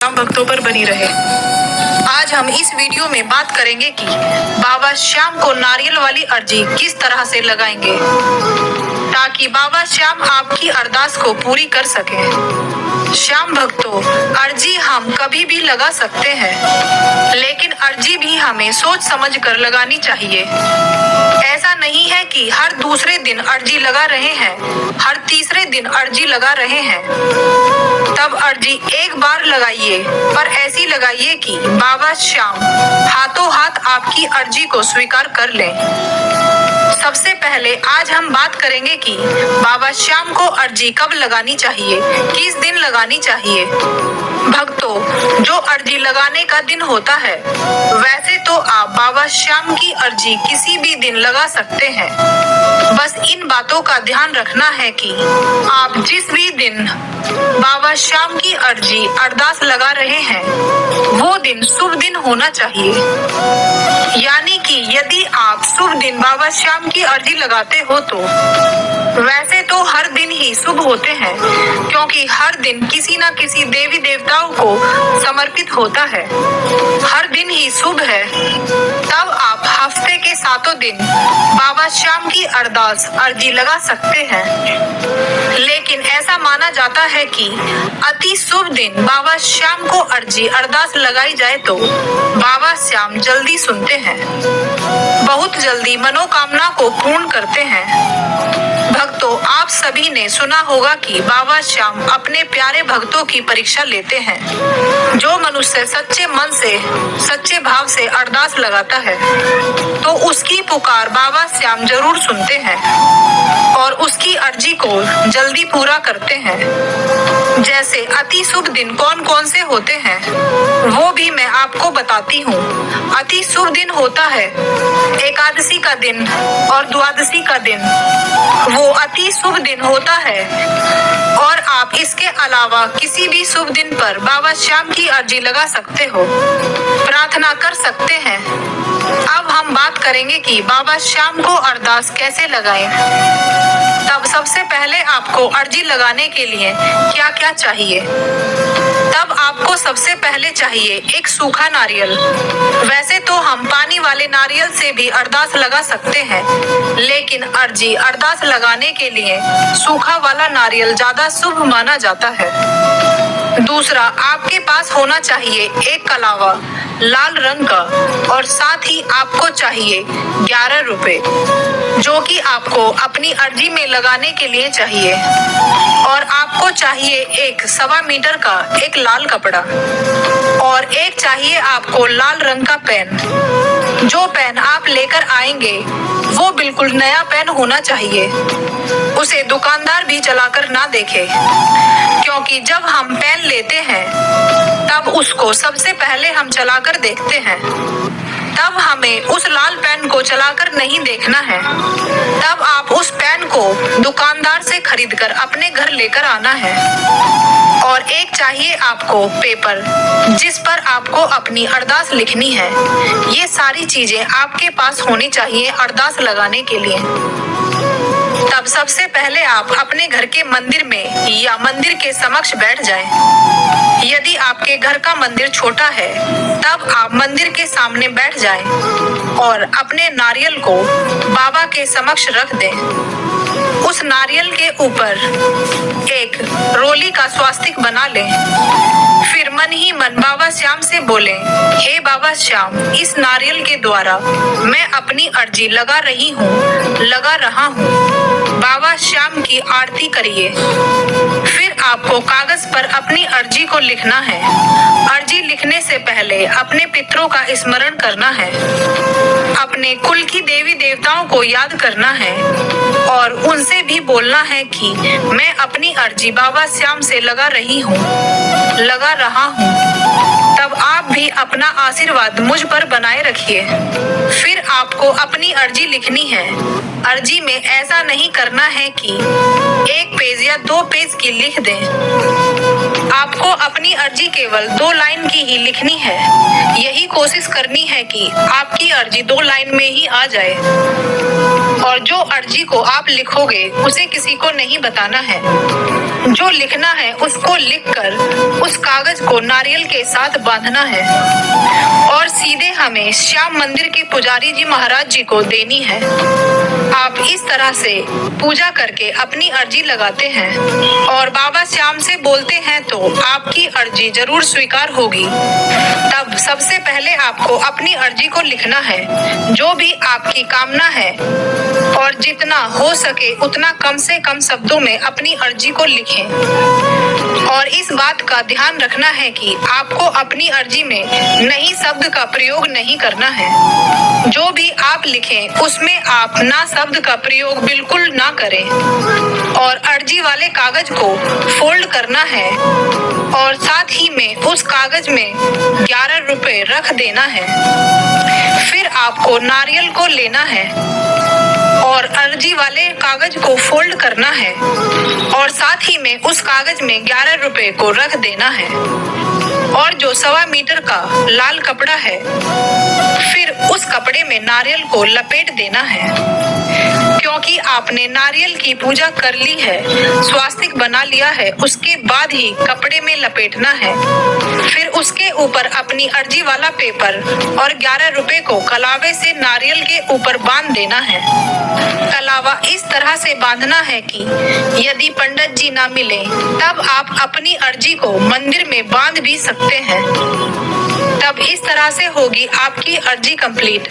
भक्तों पर बनी रहे। आज हम इस वीडियो में बात करेंगे कि बाबा श्याम को नारियल वाली अर्जी किस तरह से लगाएंगे ताकि बाबा श्याम आपकी अरदास को पूरी कर सके। श्याम भक्तों, अर्जी हम कभी भी लगा सकते हैं, लेकिन अर्जी भी हमें सोच समझ कर लगानी चाहिए। ऐसा नहीं है कि हर दूसरे दिन अर्जी लगा रहे हैं, हर तीसरे दिन अर्जी लगा रहे हैं। तब अर्जी एक बार लगाइए, पर ऐसी लगाइए कि बाबा श्याम हाथों हाथ आपकी अर्जी को स्वीकार कर लें। सबसे पहले आज हम बात करेंगे कि बाबा श्याम को अर्जी कब लगानी चाहिए, किस दिन लगानी चाहिए। भक्तों, जो अर्जी लगाने का दिन होता है, वैसे तो आप बाबा श्याम की अर्जी किसी भी दिन लगा सकते हैं। बस इन बातों का ध्यान रखना है कि आप जिस भी दिन बाबा श्याम की अर्जी अरदास लगा रहे हैं, वो दिन शुभ दिन होना चाहिए। यानी कि यदि आप शुभ दिन बाबा श्याम की अर्जी लगाते हो तो वैसे तो हर दिन ही शुभ होते हैं, क्योंकि हर दिन किसी न किसी देवी देवताओं को समर्पित होता है। हर दिन ही शुभ है। तब आप हफ्ते के 7 दिन बाबा श्याम की अरदास अर्जी लगा सकते हैं। लेकिन ऐसा माना जाता है कि अति शुभ दिन बाबा श्याम को अर्जी अरदास लगाई जाए तो बाबा श्याम जल्दी सुनते हैं, बहुत जल्दी मनोकामना को पूर्ण करते हैं। भक्तों, आप सभी ने सुना होगा कि बाबा श्याम अपने प्यारे भक्तों की परीक्षा लेते हैं। जो मनुष्य सच्चे मन से, सच्चे भाव से अरदास लगाता है तो उसकी पुकार बाबा श्याम जरूर सुनते हैं और उसकी अर्जी को जल्दी पूरा करते हैं। जैसे अति शुभ दिन कौन कौन से होते हैं, वो भी मैं आपको बताती हूँ। अति शुभ दिन होता है एकादशी का दिन और द्वादशी का दिन, वो अति शुभ दिन होता है। और आप इसके अलावा किसी भी शुभ दिन पर बाबा श्याम की अर्जी लगा सकते हो, प्रार्थना कर सकते हैं। अब हम बात करेंगे कि बाबा श्याम को अरदास कैसे लगाएं। तब सबसे पहले आपको अर्जी लगाने के लिए क्या क्या चाहिए। तब आपको सबसे पहले चाहिए एक सूखा नारियल। वैसे तो हम पानी वाले नारियल से भी अरदास लगा सकते हैं, लेकिन अर्जी अरदास लगाने के लिए सूखा वाला नारियल ज्यादा शुभ माना जाता है। दूसरा, आपके पास होना चाहिए एक कलावा लाल रंग का, और साथ ही आपको चाहिए 11 रुपए, जो कि आपको अपनी अर्जी में लगाने के लिए चाहिए। और आपको चाहिए एक 1.25 मीटर का एक लाल कपड़ा, और एक चाहिए आपको लाल रंग का पेन। जो पेन आप लेकर आएंगे वो बिल्कुल नया पेन होना चाहिए। उसे दुकानदार भी चलाकर ना देखे, क्योंकि जब हम पेन लेते हैं तब उसको सबसे पहले हम चलाकर देखते हैं। तब हमें उस लाल पेन को चलाकर नहीं देखना है। तब आप उस पेन को दुकानदार से खरीदकर अपने घर लेकर आना है। और एक चाहिए आपको पेपर, जिस पर आपको अपनी अरदास लिखनी है। ये सारी चीजें आपके पास होनी चाहिए अरदास लगाने के लिए। तब सबसे पहले आप अपने घर के मंदिर में या मंदिर के समक्ष बैठ जाएं। यदि आपके घर का मंदिर छोटा है तब आप मंदिर के सामने बैठ जाएं और अपने नारियल को बाबा के समक्ष रख दें। उस नारियल के ऊपर एक रोली का स्वास्तिक बना लें। फिर मन ही मन बाबा श्याम से बोलें, हे बाबा श्याम, इस नारियल के द्वारा मैं अपनी अर्जी लगा रही हूँ, लगा रहा हूँ। बाबा श्याम की आरती करिए। फिर आपको कागज पर अपनी अर्जी को लिखना है। अर्जी लिखने से पहले अपने पितरों का स्मरण करना है, अपने कुल की देवी देवताओं को याद करना है और उनसे भी बोलना है कि मैं अपनी अर्जी बाबा श्याम से लगा रही हूँ, लगा रहा हूँ। तब आप भी अपना आशीर्वाद मुझ पर बनाए रखिए। फिर आपको अपनी अर्जी लिखनी है अर्जी में ऐसा नहीं करना है कि 1 पेज या 2 पेज की लिख दें। आपको अपनी अर्जी केवल 2 लाइन की ही लिखनी है। यही कोशिश करनी है कि आपकी अर्जी 2 लाइन में ही आ जाए और जो अर्जी को आप लिखोगे उसे किसी को नहीं बताना है। जो लिखना है उसको लिखकर उस कागज को नारियल के साथ बांधना है और सीधे हमें श्याम मंदिर के पुजारी जी महाराज जी को देनी है। आप इस तरह से पूजा करके अपनी अर्जी लगाते हैं और बाबा श्याम से बोलते हैं तो आपकी अर्जी जरूर स्वीकार होगी। तब सबसे पहले आपको अपनी अर्जी को लिखना है, जो भी आपकी कामना है, और जितना हो सके उतना कम से कम शब्दों में अपनी अर्जी को लिखें। और इस बात का ध्यान रखना है कि आपको अपनी अर्जी में नई शब्द का प्रयोग नहीं करना है। जो भी आप लिखें उसमें आप ना शब्द का प्रयोग बिल्कुल ना करें और अर्जी वाले कागज को फोल्ड करना है और साथ ही में उस कागज में 11 रुपए रख देना है। फिर आपको नारियल को लेना है और अर्जी वाले कागज को फोल्ड करना है और साथ ही में उस कागज में 11 रुपए को रख देना है और जो 1.25 मीटर का लाल कपड़ा है, फिर उस कपड़े में नारियल को लपेट देना है। क्योंकि आपने नारियल की पूजा कर ली है, स्वास्तिक बना लिया है, उसके बाद ही कपड़े में लपेटना है। फिर उसके ऊपर अपनी अर्जी वाला पेपर और 11 रुपए को कलावे से नारियल के ऊपर बांध देना है। कलावा इस तरह से बांधना है कि यदि पंडित जी ना मिले तब आप अपनी अर्जी को मंदिर में बांध भी सकते हैं। तब इस तरह से होगी आपकी अर्जी कंप्लीट।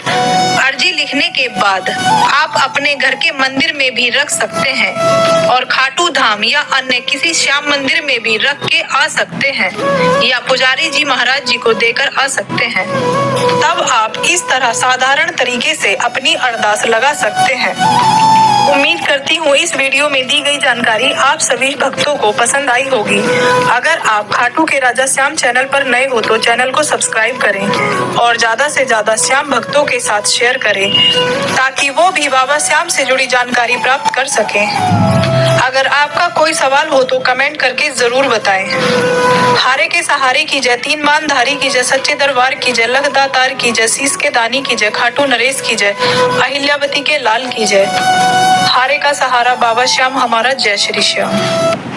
अर्जी लिखने के बाद आप अपने घर के मंदिर में भी रख सकते हैं और खाटू धाम या अन्य किसी श्याम मंदिर में भी रख के आ सकते हैं या पुजारी जी महाराज जी को देकर आ सकते हैं। तब आप इस तरह साधारण तरीके से अपनी अरदास लगा सकते हैं। उम्मीद करती हूँ इस वीडियो में दी गई जानकारी आप सभी भक्तों को पसंद आई होगी। अगर आप खाटू के राजा श्याम चैनल पर नए हो तो चैनल को सब्सक्राइब करें और ज्यादा से ज्यादा श्याम भक्तों के साथ शेयर करें ताकि वो भी बाबा श्याम से जुड़ी जानकारी प्राप्त कर सकें। अगर आपका कोई सवाल हो तो कमेंट करके जरूर बताएं। हारे के सहारे की जय, 3 बांधारी की जय, सच्चे दरबार की जय, लखदातार की जय, शीश के दानी की जय, खाटू नरेश की जय, अहिल्यावती के लाल की जय। हारे का सहारा बाबा श्याम हमारा, जय श्री श्याम।